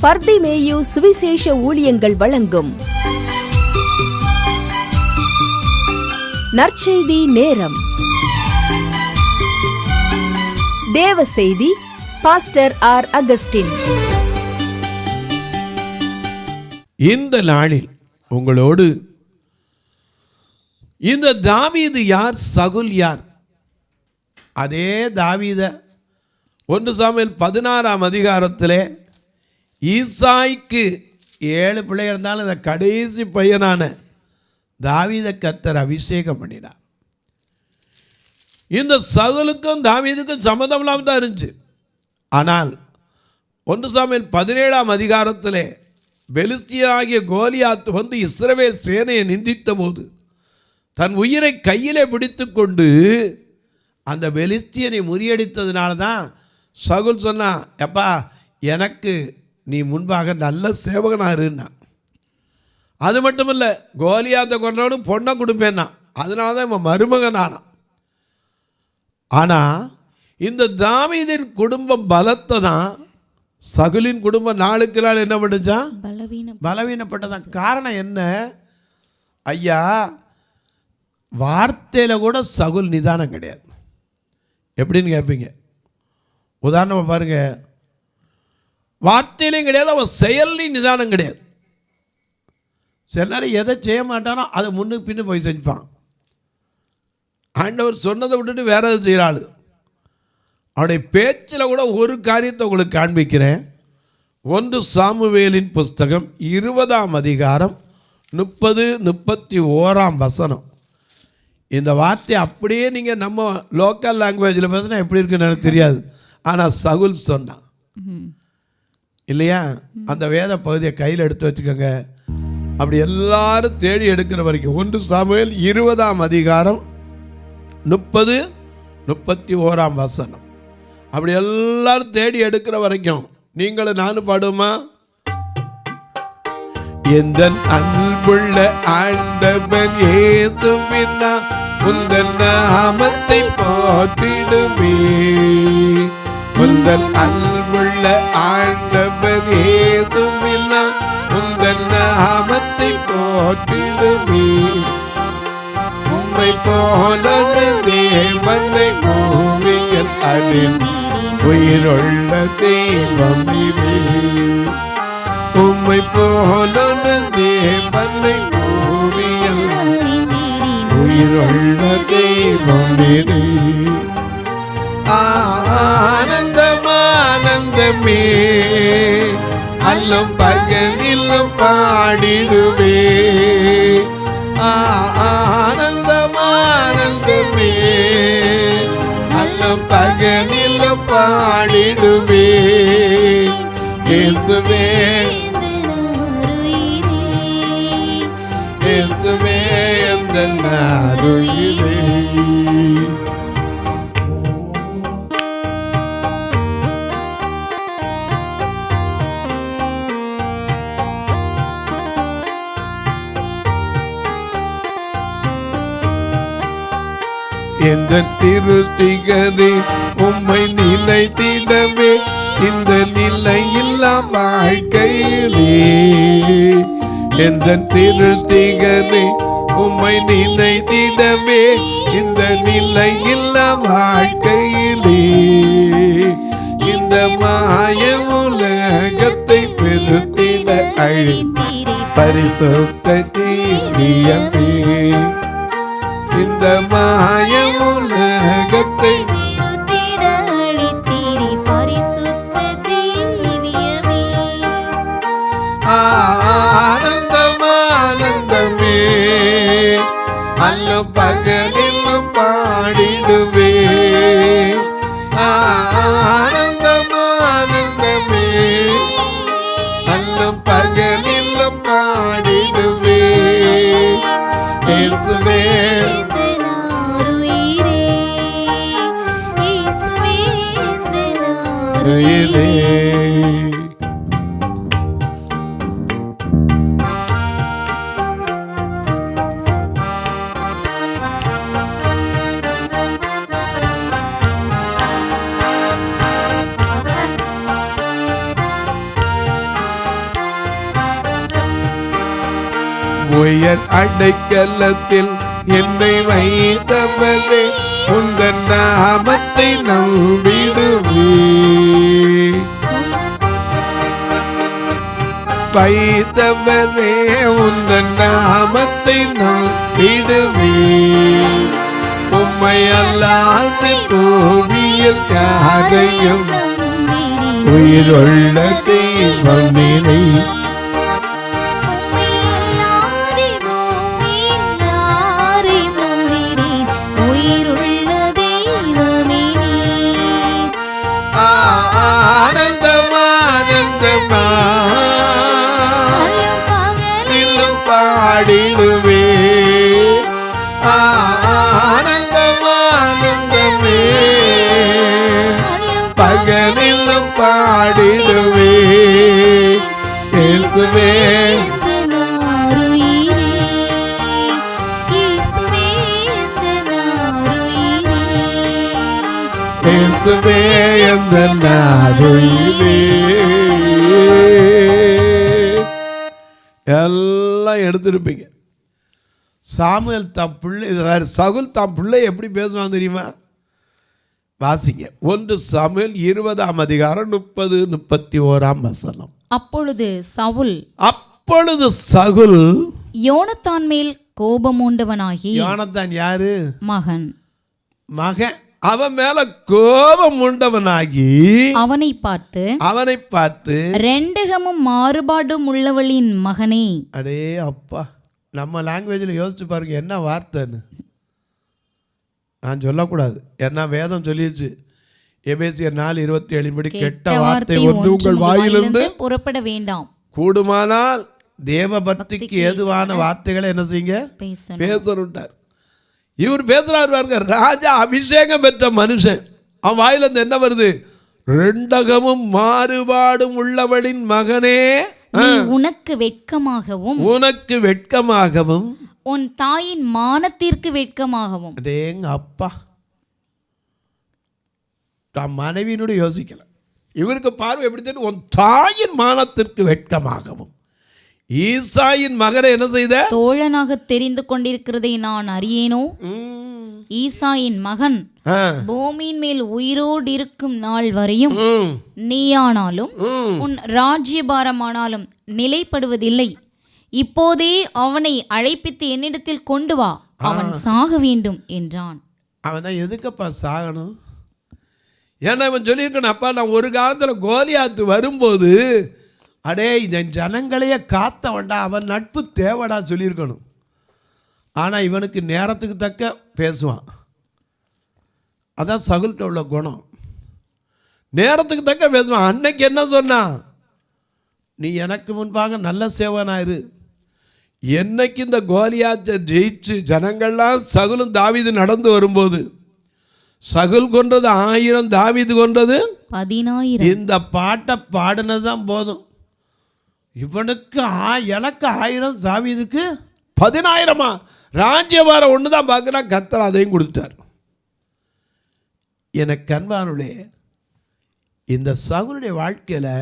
பர்திமேயு சுவிசேஷ ஊழியங்கள் வழங்கும் நற்செய்தி நேரம். தேவ செய்தி பாஸ்டர் ஆர். அகஸ்டின். இந்த நாளில் உங்களோடு இந்த தாவீது யார், சகுல் யார்? அதே தாவீத 1 சாமுவேல் 16ஆம் அதிகாரத்திலே ஈசாய்க்கு 7 பிள்ளை இருந்தாலும் இந்த கடைசி பையனான தாவீத கர்த்தர் அபிஷேகம் பண்ணினார். இந்த சகுலுக்கும் தாவீதுக்கும் சம்மந்தம் இல்லாமல் தான் இருந்துச்சு. ஆனால் 1 சாமுவேல் 17ஆம் அதிகாரத்திலே பெலிஸ்தியனாகிய கோலியாத் வந்து இஸ்ரவேல் சேனையை நிந்தித்த போது தன் உயிரை கையிலே பிடித்து கொண்டு அந்த பெலிஸ்தியனை முறியடித்ததுனால தான் சகுல் சொன்னான், எப்பா எனக்கு நீ முன்பாக நல்ல சேவகனாக இருந்தா. அது மட்டும் இல்லை, கோலியாத்தை கொண்டவனு பொண்ணை கொடுப்பேன்னா, அதனால தான் இவன் மருமகன் ஆனான். ஆனால் இந்த தாவீதின் குடும்பம் பலத்தை தான் சகுலின் குடும்பம் நாளுக்கு நாள் என்ன பண்ணுச்சான், பலவீனப்பட்டதான். காரணம் என்ன ஐயா? வார்த்தையில் கூட சகுல் நிதானம் கிடையாது. எப்படின்னு கேட்பீங்க. உதாரணமாக பாருங்க, வார்த்தையிலையும் கிடையாது, அவன் செயல்லையும் நிதானம் கிடையாது. சில நேரம் எதை செய்ய மாட்டானோ அதை முன்னுக்கு பின்னு போய் செஞ்சுப்பான். ஆண்டவர் சொன்னதை விட்டுட்டு வேற எது செய்கிறாள். அவனுடைய பேச்சில் கூட ஒரு காரியத்தை உங்களுக்கு காண்பிக்கிறேன். 1 சாமுவேலின் புஸ்தகம் 20ஆம் அதிகாரம் 30-31ஆம் வசனம். இந்த வார்த்தை அப்படியே நீங்கள் நம்ம லோக்கல் லாங்குவேஜில் பேசினா எப்படி இருக்குன்னு எனக்கு தெரியாது. ஆனால் சகுல் சொன்னான் இல்லையா? அந்த வேத பகுதியை கையில் எடுத்து வச்சுக்கோங்க. அப்படி எல்லாரும் தேடி எடுக்கிற வரைக்கும் 1 சாமுவேல் 20ஆம் அதிகாரம் 30-31ஆம் வசனம். அப்படி எல்லாரும் தேடி எடுக்கிற வரைக்கும் நீங்களும் நானும் பாடுமா? எந்த அன்புள்ள ஆண்டவன் இயேசுவின் உந்தன் நாமத்தை போற்றிடுமே. உந்தன் அன்புள்ள ஆண்டவன் இயேசுவின் உந்தன் நாமத்தை போற்றிடுமே. உம்மை போல தேவனை பூமியில் அறிந்து உயிருள்ள தெய்வம் நீவே. உம்மை போல தேவனை பூமியில் உயிருள்ள தெய்வம் நீவே. ஆனந்தமானந்தமே அல்லும் பகலிலும் பாடிடுவே. ஆனந்தமானந்தமே அல்லும் பகலிலும் பாடிடுவே. இயேசுவே இயேசுவே எந்தன் அருயிரே. எந்த சிருஷ்டிகரே உம்மை நிலைத்திடவே இந்த நிலையில்லா வாழ்க்கையிலே. எந்த சிருஷ்டிகரே உம்மை நிலைத்திடவே இந்த நிலையில்லா வாழ்க்கையிலே. இந்த மாய உலகத்தை பெருத்திட அழித்தீரே பரிசுத்த ஜீவியமே. இந்த மாய உலகத்தை பெருத்திட அழித்தீரே பரிசுத்த ஜீவியமே. ஆனந்தமானந்தமே அல்லும் பகலிலும் பாடிடுவே. ஆனந்தமானந்தமே அல்லும் பகலிலும் பாடிடுவே. இயேசுவே உயிரே. உயர் அடைக்கலத்தில் என்னை வைத்தவரே, உந்தன் நாமத்தை நம்பிடுவே. வைத்தவரே, உந்தன் நாமத்தை நம்பிடுவே. உம்மை அல்லாது பூமியில் யாரையும் உயிருள்ள தெய்வமில்லை. பாடிடுவே ஆனந்தமானந்தமே, பகலிலும் பாடிடுவே. இயேசுவே இயேசுவே எந்த நாருயிரே. எல்லாம் எடுத்திருப்பீங்க. சாமுவேல் தாம் பிள்ளை, சவுல் தாம் பிள்ளை எப்படி பேசுவான் தெரியுமா? வாசிங்க 1 சாமுவேல் 20ஆம் அதிகாரம் 30-31 வசனம். அப்பொழுது சவுல் யோனத்தான் மேல் கோபம் உண்டவனாகி, யோனத்தான் யாரு? மகன். அவன் மேல கோபம் உண்டவனாகி அவனை பார்த்து ரெண்டகமும் மாறுபாடும் உள்ளவளின் மகனே. அடே அப்பா, நம்ம லாங்குவேஜில் யோசிச்சு பாருங்க என்ன வார்த்தைன்னு. நான் சொல்லக்கூடாது, என்ன வேதம் சொல்லிடுச்சு. எபேசியர் 4:27 படி கெட்ட வார்த்தை ஒன்று உங்கள் வாயிலிருந்து புறப்பட வேண்டாம், கூடுமானால் தேவ பக்திக்கு ஏதுவான வார்த்தைகளை என்ன செய்யுங்க, பேசணுட்டார். இவர் பேசுறாரு பாருங்க, ராஜா அபிஷேகம் பெற்ற மனுஷன், அவன் வாயிலிருந்து என்ன வருது? ரெண்டகமும் மாறுபாடும் உள்ளவளின் மகனே, உனக்கு வெட்கமாகவும் உன் தாயின் மானத்திற்கு வெட்கமாகவும். அடேங்க அப்பா, தான் மனைவியினுடைய யோசிக்கல. இவருக்கு பார்வை எப்படி தெரியும்? உன் தாயின் மானத்திற்கு வெட்கமாகவும். ஈசாயின் மகனை என்ன செய்த? தோழனாக தெரிந்து கொண்டிருக்கிறதை நான் அறியேனோ? ஈசாயின் மகன் பூமியின் மேல் உயிரோடு இருக்கும் நாள் வரையும் நீயானாலும் உன் ராஜ்யபாரமானாலும் நிலைப்படுவதில்லை. இப்போதே அவனை அழைப்பித்து என்னிடத்தில் கொண்டு வா, அவன் சாக வேண்டும் என்றான். அவன் தான் எதுக்கப்பா சாகணும்? ஏன்னா இவன் சொல்லியிருக்கணும், அப்பா நான் ஒரு காலத்தில் கோலியாத்து வரும்போது அடே இந்த ஜனங்களையே காத்த வேண்டா, அவன் நட்பு தேவடா சொல்லியிருக்கணும். ஆனால் இவனுக்கு நேரத்துக்கு தக்க பேசுவான். அதான் சகுல்கிட்ட உள்ள குணம், நேரத்துக்கு தக்க பேசுவான். அன்னைக்கு என்ன சொன்னான்? நீ எனக்கு முன்பாக நல்ல சேவனாயிரு. என்னைக்கு இந்த கோலியாத்தை ஜெயிச்சு ஜனங்கள்லாம் சகுலும் தாவீது நடந்து வரும்போது, சகுல் கொன்றது 1000, தாவீது கொன்றது 10,000. இந்த பாட்டை பாடினது தான் போதும். இவனுக்கு எனக்கு 1000, தாவீதுக்கு 10,000. ராஜ்யபாரம் ஒன்று தான் பார்க்குறான், கர்த்தர் அதையும் கொடுத்தார். எனக்கு அன்பானுடைய இந்த சகுலுடைய வாழ்க்கையில்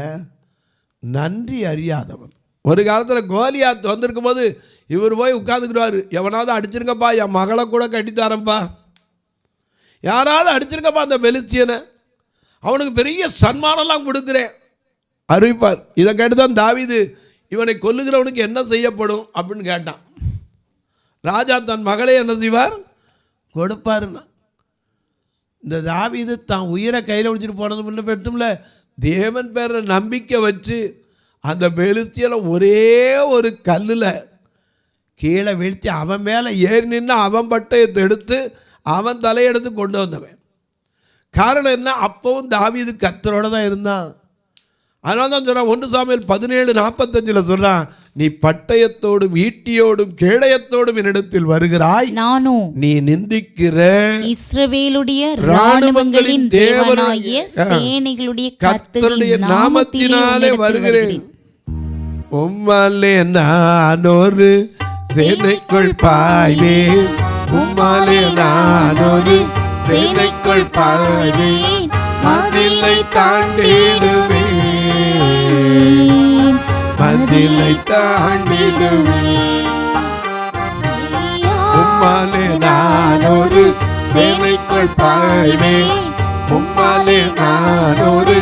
நன்றி அறியாதவன். ஒரு காலத்தில் கோலியாத் வந்திருக்கும் போது இவர் போய் உட்காந்துக்கிடுவார், எவனாவது அடிச்சிருங்கப்பா, என் மகளை கூட கட்டித்தாரப்பா, யாராவது அடிச்சிருங்கப்பா அந்த பெலிஸ்தியனை, அவனுக்கு பெரிய சன்மானம்லாம் கொடுக்குறேன் அறிவிப்பார். இதை கேட்டு தான் தாவீது இவனை கொல்லுகிறவனுக்கு என்ன செய்யப்படும் அப்படின்னு கேட்டான். ராஜா தன் மகளே என்ன செய்வார்? கொடுப்பாருன்னா. இந்த தாவீது தான் உயிரை கையில் பிடிச்சிட்டு போனது முன்ன பெற்றும்ல, தேவன் பேர நம்பிக்கை வச்சு அந்த பெலிஸ்தியில ஒரே ஒரு கல்லில் கீழே வீழ்த்தி அவன் மேலே ஏறி நின்று அவன் பட்டயத்தை எடுத்து அவன் தலையெடுத்து கொண்டு வந்தவன். காரணம் என்ன? அப்பவும் தாவீது கர்த்தரோட தான் இருந்தான். அதனால தான் சொல்கிறான், 1 சாமுவேல் 17:45 சொல்கிறான், நீ பட்டயத்தோடும் ஈட்டியோடும் கேடயத்தோடும் என்னிடத்தில் வருகிறாய், நானோ நீ நிந்திக்கிற இஸ்ரவேலுடைய ராணுவங்களின் தேவனாகிய சேனைகளுடைய கர்த்தருடைய நாமத்தினாலே வருகிறேன். உம்மாலே நான் ஒரு சேனைக்குள் பாய்வேன், உம்மாலே நான் ஒரு சேனைக்குள் பாய்வேன், மதிலை தாண்டிடுவேன், மதிலை தாண்டிடுவேன். உம்மாலே நான் ஒரு சேனைக்குள் பாய்வேன், உம்மாலே நான் ஒரு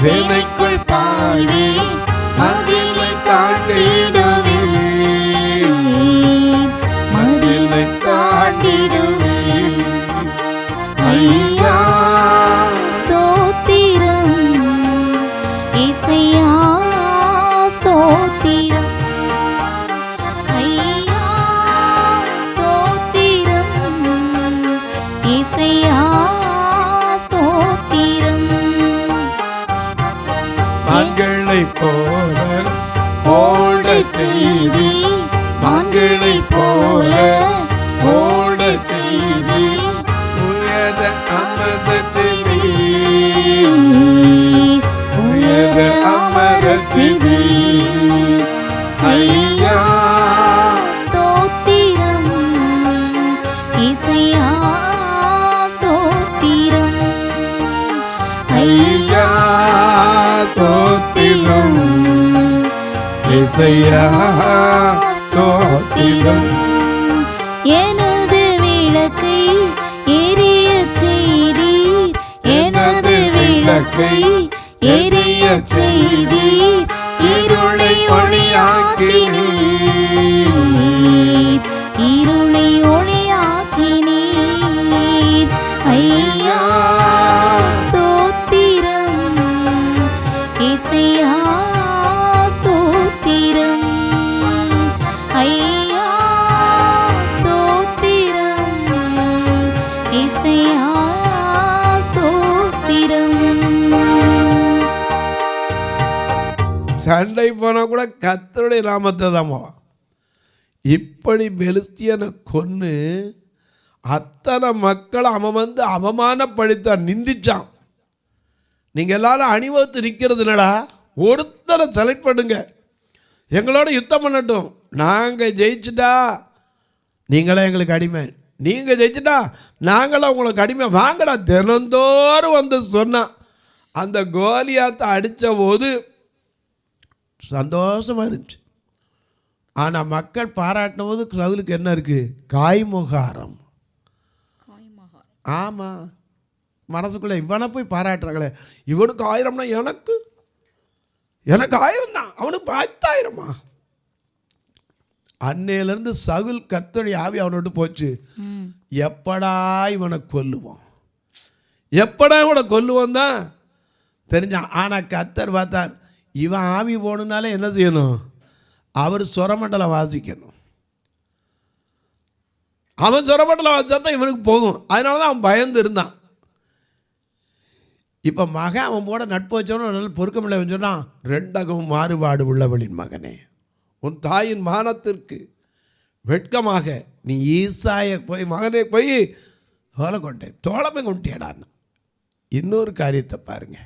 சேனைக்குள் பாய்வேன், மதிலை தாண்டிடுவேன், மதிலை தாண்டிடுவேன். ஐயா ஸ்தோத்திரம் இசையா ஸ்தோத்திரம், ஐயா ஸ்தோத்திரம் இசையா ஸ்தோத்திரம். மான்களை போல ஓடச் செய்தி, மான்களை போல ஓடச் செய்தி, உயர அமரச் செய்தி, உயர அமரச் செய்தி. ஐயா ஸ்தோத்திரம் இசையா ஸ்தோத்திரம், ஐயா ஸ்தோத்திரம், இசையா ஸ்தோத்திரம். எனது விளக்கை எரிய செய்தீர், எனது விளக்கை எரிய செய்தீர், இருளை ஒளியாக்கினீர், இருளை ஒளியாக்கினீர். ஐயா ஸ்தோத்திரம் இசையா ஸ்தோத்திரம், ஐயா ஸ்தோத்திரம் இசையா ஸ்தோத்திரம். சண்டை போனா கூட கர்த்தருடைய நாமத்தை தான் போவான். இப்படி பெலிஸ்தியனை கொன்று அத்தனை மக்களை அவன் வந்து அவமானப்படுத்தான், நிந்திச்சான். நீங்கள் எல்லாரும் அணிவகுத்து நிற்கிறது இல்லடா, ஒருத்தரை செலக்ட் பண்ணுங்க, எங்களோட யுத்தம் பண்ணட்டும், நாங்கள் ஜெயிச்சுட்டா நீங்களே எங்களுக்கு அடிமை, நீங்கள் ஜெயிச்சுட்டா நாங்களாம் உங்களுக்கு அடிமை, வாங்கடா. தினந்தோறும் வந்து சொன்னான். அந்த கோலியாத்தை அடித்த போது சந்தோஷமாக இருந்துச்சு. ஆனால் மக்கள் பாராட்டின போது சவுலுக்கு என்ன இருக்குது? காய்முகாரம். ஆமாம், மனசுக்குள்ளே இவனை போய் பாராட்டுறாங்களே, இவனுக்கு 1000னா எனக்கு 1000 தான், அவனுக்கு 10,000மா. அன்னையிலேருந்து சவுல் கர்த்தருடைய ஆவி அவனோட்டு போச்சு. எப்படா இவனை கொல்லுவோம், எப்படா இவனை கொல்லுவோம் தான் தெரிஞ்சான். ஆனால் கர்த்தர் பார்த்தார், இவன் ஆவி போகணுன்னாலே என்ன செய்யணும்? அவர் சொரமண்டலம் வாசிக்கணும். அவன் சொரமண்டலம் வாசித்தா தான் இவனுக்கு போகும். அதனால தான் அவன் பயந்து இருந்தான். இப்போ மகன் அவன் போட நட்பு வச்சவனும் நல்ல பொறுக்கமில்லை சொன்னான், 2 மாறுபாடு உள்ளவளின் மகனே, உன் தாயின் மானத்திற்கு வெட்கமாக நீ ஈசாயை போய் மகனே போய் தோலை கொண்டேன், தோளமே கொண்டேடான்னு. இன்னொரு காரியத்தை பாருங்க,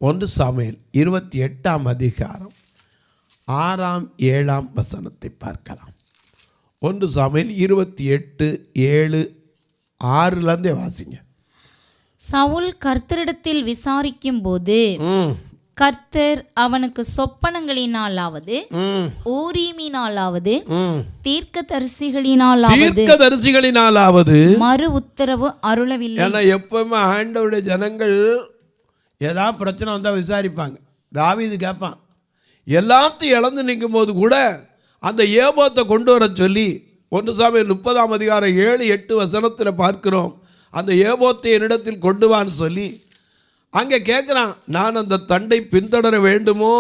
1 சாமுவேல் 28ஆம் அதிகாரம் 6ஆம் 7ஆம் வசனத்தை பார்க்கலாம். 1 சாமுவேல் 28:7-6 வாசிங்க. சவுல் கர்த்தரிடத்தில் விசாரிக்கும் போது கர்த்தர் அவனுக்கு சொப்பனங்களினாலாவது ஊரீமினாலாவது தீர்க்கதரிசிகளினாலாவது மறு உத்தரவு அருளவில்லை. ஏன்னா எப்பவுமே ஆண்டவருடைய ஜனங்கள் ஏதாவது பிரச்சனை வந்தால் விசாரிப்பாங்க. தாவீது கேட்பான், எல்லாத்தையும் இழந்து நிற்கும் போது கூட அந்த ஏபோத்தை கொண்டு வர சொல்லி 1 சாமுவேல் 30ஆம் அதிகாரம் 7-8 வசனத்தில் பார்க்கிறோம். அந்த ஏபோத்தை என்னிடத்தில் கொண்டு வான்னு சொல்லி அங்கே கேட்குறான். நான் அந்த தண்டை பின்தொடர வேண்டுமோ,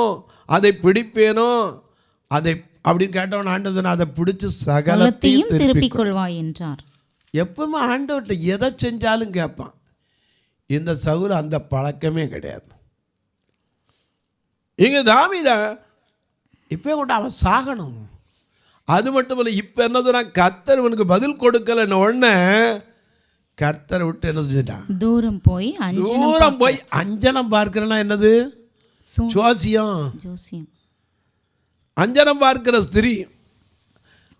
அதை பிடிப்பேனோ, அதை அப்படின்னு கேட்டவன் ஆண்டவன் அதை பிடிச்சி சகலத்தையும் திருப்பிக் கொள்வாய் என்றார். எப்பவுமே ஆண்டவர்கிட்ட எதை செஞ்சாலும் கேட்பான். இந்த சவுல் அந்த பழக்கமே கிடையாது. இங்கே தாவீத இப்போ கூட அவன் சாகணும். அது மட்டும் இல்லை, இப்போ என்ன சொன்னா, கர்த்தர் இவனுக்கு பதில் கொடுக்கலன்னு உடனே கர்த்தரை விட்டு என்ன செஞ்சுட்டான்? தூரம் போய் அஞ்சனம் பார்க்கிறனா என்னது? ஜோசியம். அஞ்சனம் பார்க்கிற ஸ்திரீ.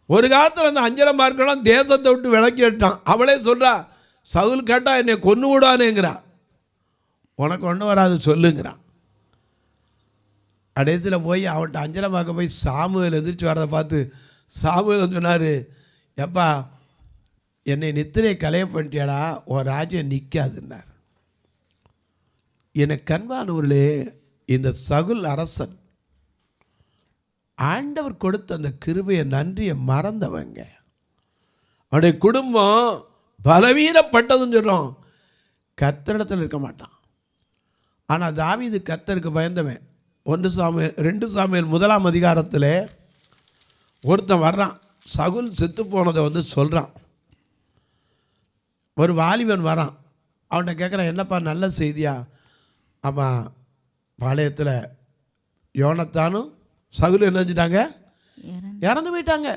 ஒரு காலத்தில் அந்த அஞ்சனம் பார்க்கலாம் தேசத்தை விட்டு விலக்கி விட்டான். அவளே சொல்றா, சவுல் கேட்டா என்னை கொன்று விடானேங்கிறா, உனக்கு ஒன்று வராது சொல்லுங்கிறான். கடைசியில் போய் அவன்கிட்ட அஞ்சனம் பார்க்க போய் சாமுவேல் எதிர்த்து வரதை பார்த்து சாமுவேல் சொன்னார், எப்பா என்னை நித்திரை கலைய பண்ணிட்டியாடா, உன் ராஜ்யம் நிற்காதுன்னார். எனக்கு கண்பானவர்களே, இந்த சகுல் அரசன் ஆண்டவர் கொடுத்த அந்த கிருபையை நன்றியை மறந்தவங்க. அவனுடைய குடும்பம் பலவீனப்பட்டதுன்னு சொல்கிறோம், கர்த்தரிடத்தில் இருக்க மாட்டான். ஆனால் தாவீது கர்த்தருக்கு பயந்தவன். 2 சாமுவேல் 1 அதிகாரத்தில் ஒருத்தன் வர்றான், சகுல் செத்து போனதை வந்து சொல்கிறான். ஒரு வாலிபன் வரான், அவன்கிட்ட கேட்குறான், என்னப்பா நல்ல செய்தியா? ஆமாம், பாளையத்தில் யோனத்தானும் சகுல் என்ன செஞ்சிட்டாங்க, இறந்து போயிட்டாங்க.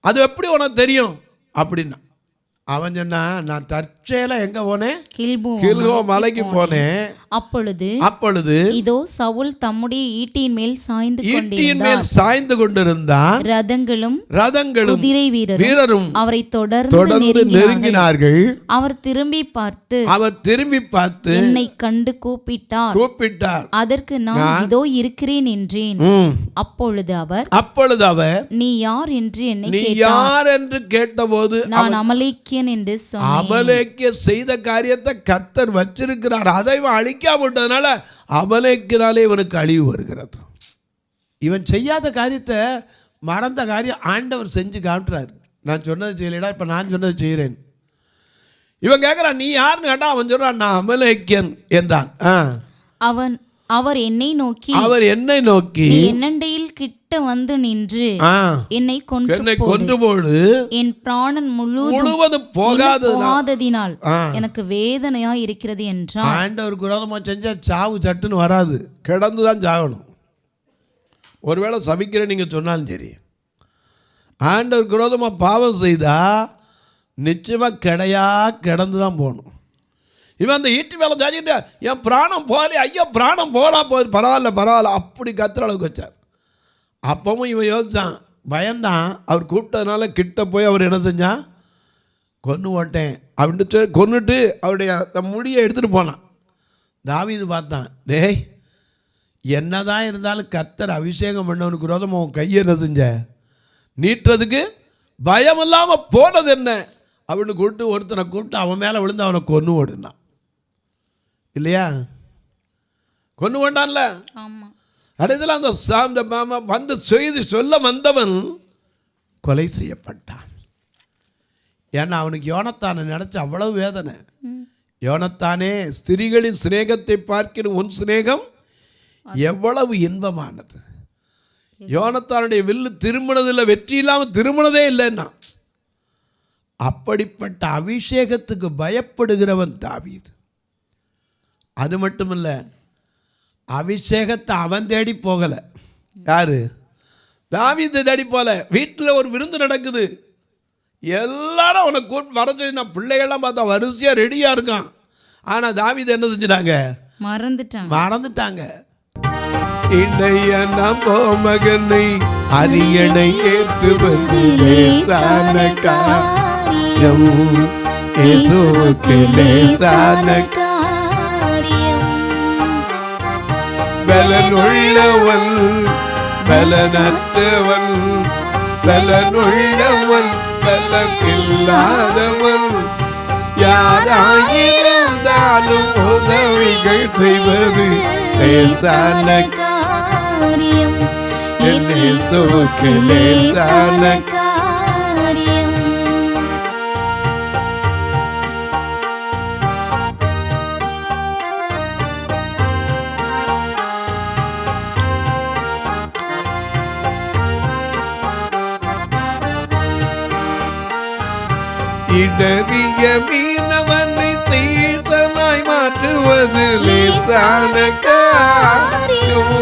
அது எப்படி உனக்கு தெரியும் அப்படின்னா, அவன் சொன்னா, நான் தற்செயலாக எங்கே போனேன், கில்போ மலைக்கு போனேன். அப்பொழுது இதோ சவுல் தம்முடைய ஈட்டியின் மேல் சாய்ந்து கொண்டிருந்தான். ரதங்களும் குதிரை வீரரும் அவரை தொடர்ந்து நெருங்கினார்கள். அவர் திரும்பி பார்த்து என்னை கண்டு கூப்பிட்டார். அதற்கு நான் இதோ இருக்கிறேன் என்றேன். அப்பொழுது அவர் நீ யார் என்று கேட்டபோது நான் அமலேக்கியன் என்று சொன்னேன். அமலேக்கிய செய்த காரியத்தை கர்த்தர் வச்சிருக்கிறார், அதை அழிக்காமட்டதுனால அமலேக்கினாலே இவனுக்கு அழிவு வருகிறது. இவன் செய்யாத காரியத்தை, மறந்த காரியம் ஆண்டவர் செஞ்சு காட்டுறாரு. நான் சொன்னது செய்யலடா, இப்ப நான் சொன்னது செய்கிறேன். இவன் கேட்கிறான், நீ யாருன்னு கேட்டா அவன் சொல்றான், நான் அமலேக்கியன் என்றான். அவர் என்னை நோக்கி என்னண்டையில் கிட்ட வந்து நின்று என்னை கொன்று போடு, என் பிராணன் முழுவதும் போகாததினால் எனக்கு வேதனையா இருக்கிறது என்றான். ஆண்டவருக்கு விரோதமா செஞ்சா சாவு சட்டுன்னு வராது, கிடந்துதான் சாகணும். ஒருவேளை சபிக்கிற நீங்க சொன்னாலும் சரி, ஆண்டவருக்கு விரோதமா பாவம் செய்தா நிச்சயமா கிடந்துதான் போகணும். இவன் அந்த ஈட்டி வேலை செஞ்சுக்கிட்டு என் பிராணம் போகல, ஐயோ பிராணம் போனா போகுது, பரவாயில்ல அப்படி கத்துற அளவுக்கு வச்சார். அப்பவும் இவன் யோசிச்சான், பயந்தான். அவர் கூப்பிட்டதுனால கிட்ட போய் அவர் என்ன செஞ்சான், கொன்று ஓட்டேன் அப்படின்ட்டு சொல்லி கொன்னுட்டு அவருடைய முடியை எடுத்துகிட்டு போனான். தாவீது பார்த்தான், டேய் என்னதான் இருந்தாலும் கர்த்தர் அபிஷேகம் பண்ணவனுக்கு விரோதமாக அவன் கையை என்ன செஞ்ச, நீட்டுறதுக்கு பயம் இல்லாமல் போனது என்ன அப்படின்னு ஒருத்தனை கூப்பிட்டு அவன் மேலே விழுந்து அவனை கொன்று ஓடுனான். இல்லையா, கொண்டு கொண்டான்ல. அடுத்தல அந்த வந்து செய்தி சொல்ல வந்தவன் கொலை செய்யப்பட்டான். ஏன்னா அவனுக்கு யோனத்தானை நினைச்ச அவ்வளவு வேதனை. யோனத்தானே, ஸ்திரீகளின் சிநேகத்தை பார்க்கிற உன் சிநேகம் எவ்வளவு இன்பமானது. யோனத்தானுடைய வில்லு திரும்பினதில்லை, வெற்றி இல்லாமல் திரும்பினதே இல்லைன்னா. அப்படிப்பட்ட அபிஷேகத்துக்கு பயப்படுகிறவன் தாவீது. அது மட்டும் இல்லை, அபிஷேகத்தை அவன் தேடி போகலை. யாரு? தாவீது தேடி போகல. வீட்டில் ஒரு விருந்து நடக்குது, எல்லாரும் அவனை கூட்டு வர சொல்லி, நான் பிள்ளைகள்லாம் பார்த்தா வரிசையாக ரெடியாக இருக்கான். ஆனால் தாவீது என்ன செஞ்சிட்டாங்க, மறந்துட்டாங்க. இன்றைய நம்போ மகனை அரியணை ஏற்றுவது லேசான காரியம், இயேசுவுக்கு லேசான காரியம். பலனுள்ளவன் பலனற்றவன், பலனுள்ளவன் பலனில்லாதவன், யாராயிருந்தாலும் உதவிகள் செய்வது லேசான காரியம், இயேசுவுக்கு லேசான காரியம். இடறிய மீனவனை சீசனாய் மாற்றுவது லேசான காரியம்.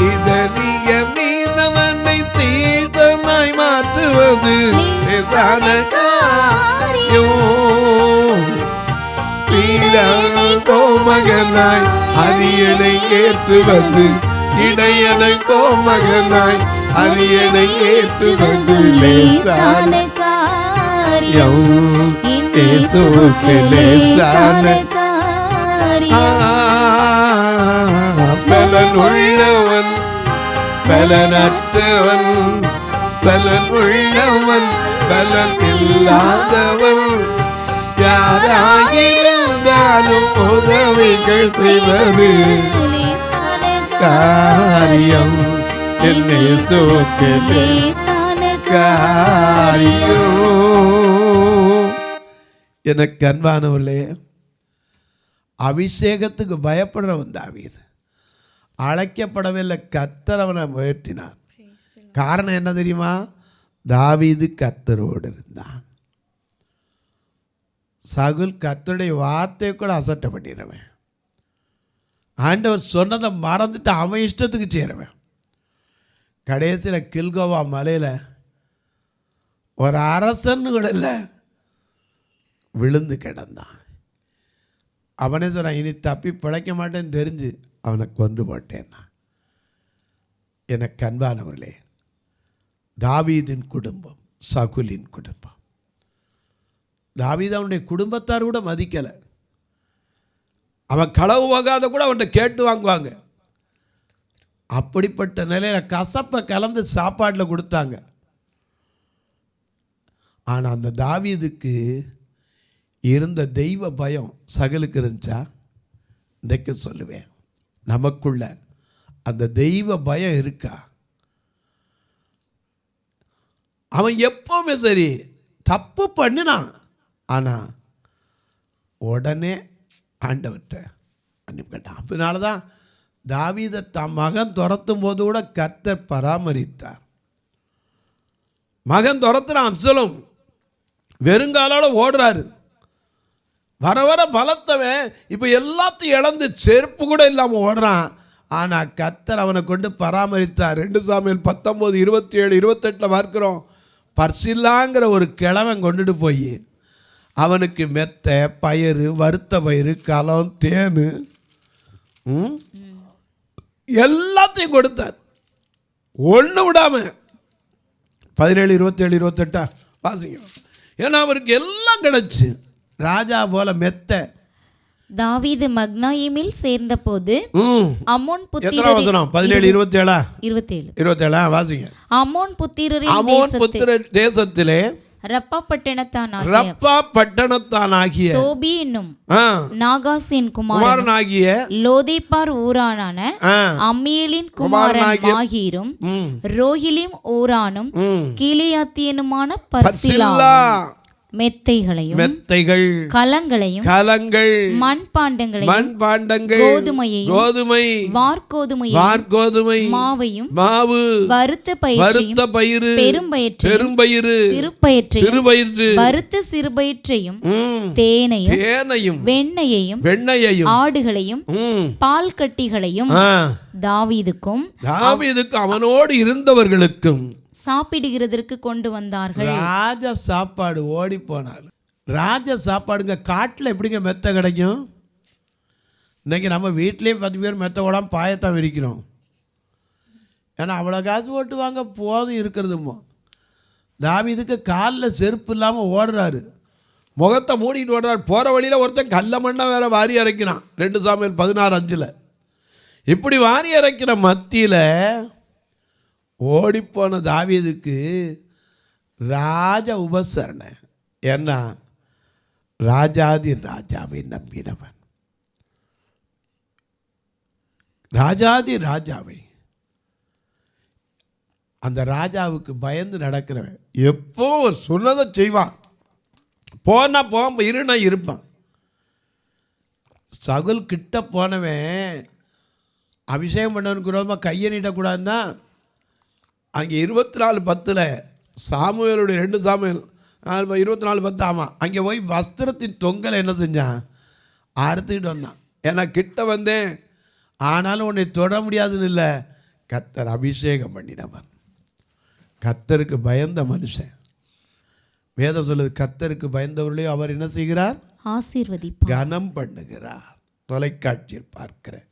இடறிய மீனவனை சீசனாய் மாற்றுவது லேசான காரியம். கோமகனாய் அரியணை ஏற்றுவது, இடையனை கோமகனாய் அரியணை ஏற்றுவது லேசான காரியம், இயேசுவுக்கு லேசான பலன் உள்ளவன் பலனற்றவன், பலன் உள்ளவன் பலன் இல்லாதவன், யாராயிருந்தாலும் உதவிகள் செய்வது காரியம், என் இயேசுவுக்கு லேசான காரியம். எனக்கு அன்பானவர்களே, அபிஷேகத்துக்கு பயப்படுறவன் தாவீது. அழைக்கப்படவில்லை, கர்த்தர் அவனை உயர்த்தினார். காரணம் என்ன தெரியுமா? தாவீது கர்த்தரோடு இருந்தான். சகுல் கர்த்தருடைய வார்த்தையை கூட அசட்ட பண்ணிடுறவன். ஆண்டவர் சொன்னதை மறந்துட்டு அவன் இஷ்டத்துக்கு செய்கிறவன். கடைசியில் கில்கோவா மலையில் ஒரு அரசன்னு கூட இல்லை, விழுந்து கிடந்தான். அவனே சொன்னான், இனி தப்பி பிழைக்க மாட்டேன்னு தெரிஞ்சு அவனை கொண்டு போட்டேன்னா. எனக்கு அன்பானவர்களே, தாவீதின் குடும்பம் சகுலின் குடும்பம். தாவீது அவனுடைய குடும்பத்தார் கூட மதிக்கலை. அவன் களவு போகாத கூட அவன்கிட்ட கேட்டு வாங்குவாங்க. அப்படிப்பட்ட நிலையில் கசப்பை கலந்து சாப்பாட்டில் கொடுத்தாங்க. ஆனால் அந்த தாவீதுக்கு இருந்த தெய்வ பயம் சகலுக்கு இருந்துச்சா? இன்றைக்கு சொல்லுவேன், நமக்குள்ள அந்த தெய்வ பயம் இருக்கா? அவன் எப்பவுமே சரி தப்பு பண்ணினான், ஆனால் உடனே ஆண்டவர்கிட்ட மன்னிப்பு கேட்டான். அதனால தான் தாவீதை தம் மகன் துரத்தும் போது கூட கர்த்தர் பராமரித்தார். மகன் துரத்துறான், அப்சலோம் வெறுங்காலோட ஓடுறாரு. வர வர பலத்தவன் இப்போ எல்லாத்தையும் இழந்து செருப்பு கூட இல்லாமல் ஓடுறான். ஆனால் கர்த்தர் அவனை கொண்டு பராமரித்தார். 2 சாமுவேல் 19, 27, 28 பார்க்குறோம். பர்சில்லாங்கிற ஒரு கிழவன் கொண்டுட்டு போய் அவனுக்கு மெத்த பயிறு, வறுத்த பயிறு, களம், தேன் எல்லாத்தையும் கொடுத்தார், ஒன்று விடாமல். 17, 27, 28 வாசிங்க. ஏன்னா அவருக்கு எல்லாம் கிடைச்சு. ராஜா போல மெத்த. தாவீது மக்னாயிமில் சேர்ந்தபோது அம்மோன் புத்திரர் 17, 27 27 வாசிங்க. அம்மோன் புத்திரரின் தேசத்திலே ரப்பா பட்டணத்தானாகிய சோபி என்னும் நாகாசின் குமாரனாகிய லோதேபார் ஊரானான அம்மியேலின் குமாரன் மாகீரும் ரோஹிலிம் ஊரானும் கீலேயாத்தியனுமான பர்சிலா மெத்தைகள் கலங்கள் மண்பாண்டங்கள் கோதுமை வார்கோதுமை மாவு வறுத்த பயிறு பெரும்பயிறு சிறுபயிறு வறுத்த சிறுபயிற்றையும் தேனையும் வெண்ணெயையும் ஆடுகளையும் பால் கட்டிகளையும் தாவீதுக்கும் அவனோடு இருந்தவர்களுக்கும் சாப்பிடுகிறதற்கு கொண்டு வந்தார்கள். ராஜ சாப்பாடு ஓடி போனார். ராஜ சாப்பாடுங்க காட்டில் எப்படிங்க மெத்த கிடைக்கும்? இன்னைக்கு நம்ம வீட்லேயே 10 பேர் மெத்த ஓடாமல் பாயத்தான் விரிக்கிறோம். ஏன்னா அவ்வளோ காசு ஓட்டு வாங்க போதும் இருக்கிறதுமோ. தாவீதுக்கு காலில் செருப்பு இல்லாமல் ஓடுறாரு, முகத்தை மூடிட்டு ஓடுறாரு. போகிற வழியில் ஒருத்தன் கல்ல மண்ணை வேற வாரி அரைக்கிறான். 2 சாமுவேல் 16:5 இப்படி வாரி அரைக்கிற மத்தியில் ஓடிப்போன தாவீதுக்கு ராஜ உபசரணை. ஏன்னா ராஜாதி ராஜாவை நம்பினவன், ராஜாதி ராஜாவை, அந்த ராஜாவுக்கு பயந்து நடக்கிறவன். எப்போ சொன்னதை செய்வான், போனா போக இருனா இருப்பான். சகுல் கிட்ட போனவன் அபிஷேகம் பண்ணவனுக்கு விரோதமாக கையை நீட்டக்கூடாதுன்னா அங்கே 24:10 சாமுவேலுடைய 2 சாமுவேல் 24:10 ஆமாம், அங்கே போய் வஸ்திரத்தின் தொங்கலை என்ன செஞ்சான்? அறுத்துக்கிட்டு வந்தான். ஏன்னா கிட்ட வந்தேன், ஆனாலும் உன்னை தொட முடியாதுன்னு இல்லை, கர்த்தர் அபிஷேகம் பண்ணினவன், கர்த்தருக்கு பயந்த மனுஷன். வேதம் சொல்லுது, கர்த்தருக்கு பயந்தவர்களையும் அவர் என்ன செய்கிறார்? ஆசீர்வதிப்பார், கனம் பண்ணுகிறார். தொலைக்காட்சியில் பார்க்கிறேன்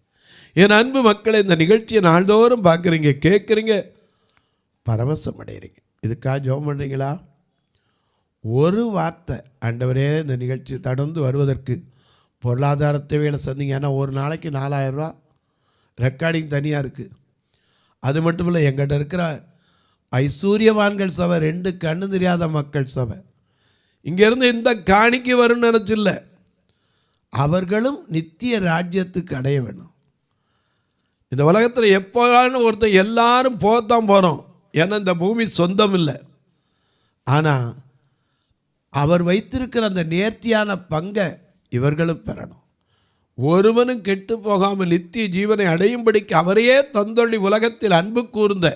என் அன்பு மக்களை, இந்த நிகழ்ச்சியை நாள்தோறும் பார்க்குறீங்க, கேட்குறீங்க, பரவசம் அடைகிறீங்க. இதுக்காக ஜெபம் பண்ணுறீங்களா? ஒரு வார்த்தை, ஆண்டவரே இந்த நிகழ்ச்சி தொடர்ந்து வருவதற்கு பொருளாதார தேவைகளை சொன்னீங்க. ஏன்னா ஒரு நாளைக்கு 4000 ரூபா ரெக்கார்டிங் தனியாக இருக்குது. அது மட்டும் இல்லை, எங்கிட்ட இருக்கிற ஐஸ்வர்யவான்கள் சபை, 2 கண்ணு தெரியாத மக்கள் சபை, இங்கேருந்து இந்த காணிக்கு வரும்னு நினச்சில்ல, அவர்களும் நித்திய ராஜ்யத்துக்கு அடைய வேணும். இந்த உலகத்தில் எப்போதான்னு ஒருத்தர் எல்லாரும் போகத்தான் போகிறோம். ஏன்னா இந்த பூமி சொந்தம் இல்லை. ஆனால் அவர் வைத்திருக்கிற அந்த நேர்த்தியான பங்கை இவர்களும் பெறணும். ஒருவனும் கெட்டு போகாமல் நித்திய ஜீவனை அடையும்படிக்கு அவரையே தந்தொழி உலகத்தில் அன்பு கூர்ந்த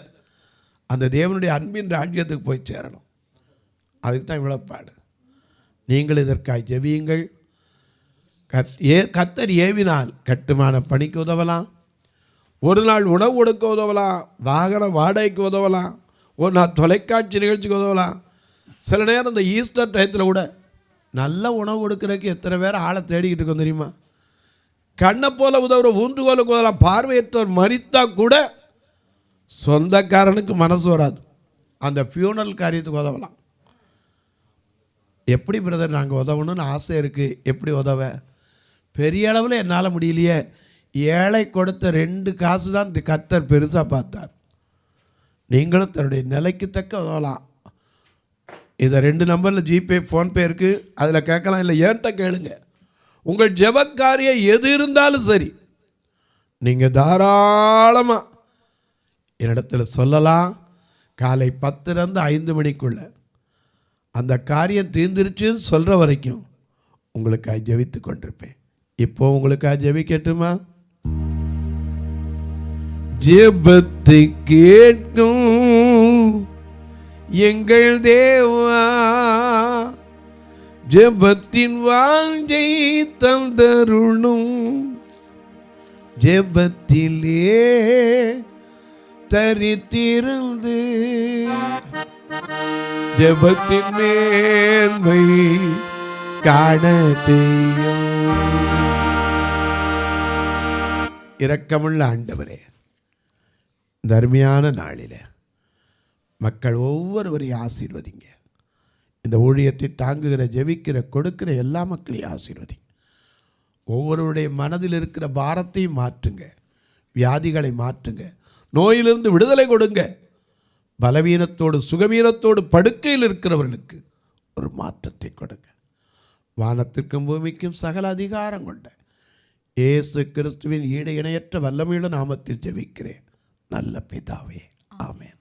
அந்த தேவனுடைய அன்பின் ராஜ்யத்துக்கு போய் சேரணும். அதுக்கு தான் இவ்வளோப்பாடு. நீங்கள் இதற்காக ஜெபியுங்கள். கர்த்தர் ஏவினால் கட்டுமான பணிக்கு உதவலாம், ஒரு நாள் உணவு கொடுக்க உதவலாம், வாகன வாடகைக்கு உதவலாம், ஒரு நாள் தொலைக்காட்சி நிகழ்ச்சிக்கு உதவலாம். சில நேரம் இந்த ஈஸ்டர் டயத்தில் கூட நல்ல உணவு கொடுக்குறதுக்கு எத்தனை பேர் ஆளை தேடிக்கிட்டு இருக்கோம் தெரியுமா? கண்ணை போல் உதவுற ஊன்றுகோலுக்கு உதவலாம். பார்வையற்றவர் மரித்தா கூட சொந்தக்காரனுக்கு மனசு வராது, அந்த ஃபியூனல் காரியத்துக்கு உதவலாம். எப்படி பிரதர் நாங்கள் உதவணும்னு ஆசை இருக்குது. எப்படி உதவ? பெரிய அளவில் என்னால் முடியலையே. ஏழை கொடுத்த 2 காசு தான் கர்த்தர் பெருசாக பார்த்தார். நீங்களும் தன்னுடைய நிலைக்கு தக்க உதவலாம். இதை 2 நம்பரில் ஜிபே ஃபோன்பே இருக்குது, அதில் கேட்கலாம். இல்லை ஏன்ட்ட கேளுங்க. உங்கள் ஜெபக்காரியம் எது இருந்தாலும் சரி, நீங்கள் தாராளமாக என்னிடத்தில் சொல்லலாம். காலை 10 to 5 மணிக்குள்ளே அந்த காரியம் தீர்ந்துருச்சுன்னு சொல்கிற வரைக்கும் உங்களுக்காக ஜெபித்து கொண்டிருப்பேன். இப்போ உங்களுக்காக ஜெபிக்கட்டுமா? ஜெபத்தை கேட்கும் எங்கள் தேவா, ஜெபத்தின் வாஞ்சை தந்தருளும், ஜெபத்திலே தரித்திருந்து ஜெபத்தின் மேன்மை காண செய்யும். இரக்கமுள்ள ஆண்டவரே, இந்த அருமையான நாளில் மக்கள் ஒவ்வொருவரையும் ஆசீர்வதிங்க. இந்த ஊழியத்தை தாங்குகிற, ஜெபிக்கிற, கொடுக்கிற எல்லா மக்களையும் ஆசீர்வதிங்க. ஒவ்வொருவருடைய மனதில் இருக்கிற பாரத்தையும் மாற்றுங்க, வியாதிகளை மாற்றுங்க, நோயிலிருந்து விடுதலை கொடுங்க. பலவீனத்தோடு சுகவீனத்தோடு படுக்கையில் இருக்கிறவர்களுக்கு ஒரு மாற்றத்தை கொடுங்க. வானத்திற்கும் பூமிக்கும் சகல அதிகாரம் கொண்ட இயேசு கிறிஸ்துவின் ஈடு இணையற்ற வல்லமையுள்ள நாமத்தில் ஜெபிக்கிறேன் நல்ல பிதாவே, ஆமென்.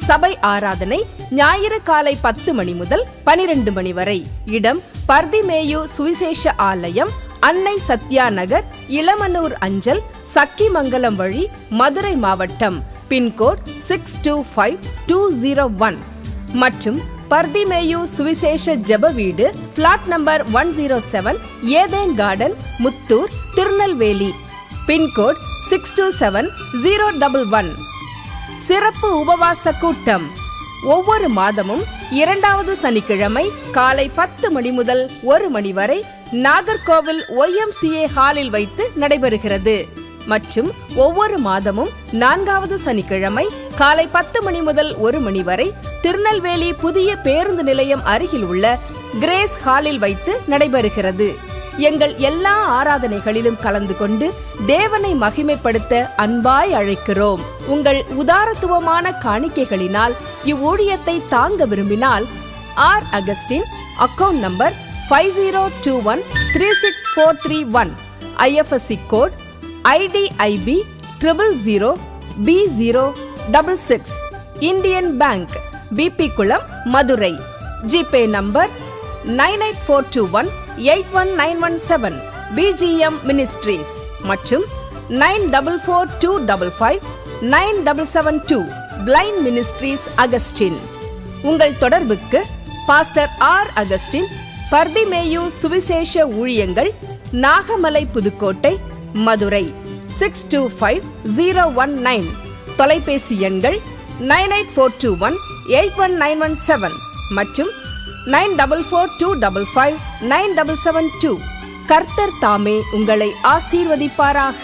சபை ஆராதனை ஞாயிறு காலை 10 மணி முதல் 12 மணி வரை. இடம் பர்திமேயு சுவிசேஷ ஆலயம், அன்னை சத்யா நகர், இளமனூர் அஞ்சல், சக்கிமங்கலம் வழி, மதுரை மாவட்டம். பின்கோட் 625201 மற்றும் பர்திமேயு சுவிசேஷ ஜெப வீடு, flat number 107, Eden garden, Muthur, Tirunelveli. Pin code 627011. சிறப்பு உபவாச கூட்டம் ஒவ்வொரு மாதமும் 2வது சனிக்கிழமை காலை 10 மணி முதல் 1 மணி வரை நாகர்கோவில் YMCA ஹாலில் வைத்து நடைபெறுகிறது. மற்றும் ஒவ்வொரு மாதமும் 4வது சனிக்கிழமை காலை 10 மணி முதல் 1 மணி வரை திருநெல்வேலி புதிய பேருந்து நிலையம் அருகில் உள்ள கிரேஸ் ஹாலில் வைத்து நடைபெறுகிறது. எங்கள் எல்லா ஆராதனைகளிலும் கலந்து கொண்டு தேவனை மகிமைப்படுத்த அன்பாய் அழைக்கிறோம். உங்கள் உதாரத்துவமான காணிக்கைகளினால் இவ்வூழியத்தை தாங்க விரும்பினால் R Augustine, account number 5021364331, IFSC code IDIB 000B066, Indian bank, BP Kulam, Madurai. GPay number 9842181917, BGM ministries மற்றும் 9442559772, பிளைண்ட் மினிஸ்ட்ரீஸ் அகஸ்டின். உங்கள் தொடர்புக்கு பாஸ்டர் ஆர் அகஸ்டின், பர்திமேயு சுவிசேஷ ஊழியங்கள், நாகமலை, புதுக்கோட்டை, மதுரை 625019. தொலைபேசி எண்கள் 9842181917 மற்றும் 9442559772. கர்த்தர் தாமே உங்களை ஆசீர்வதிப்பாராக.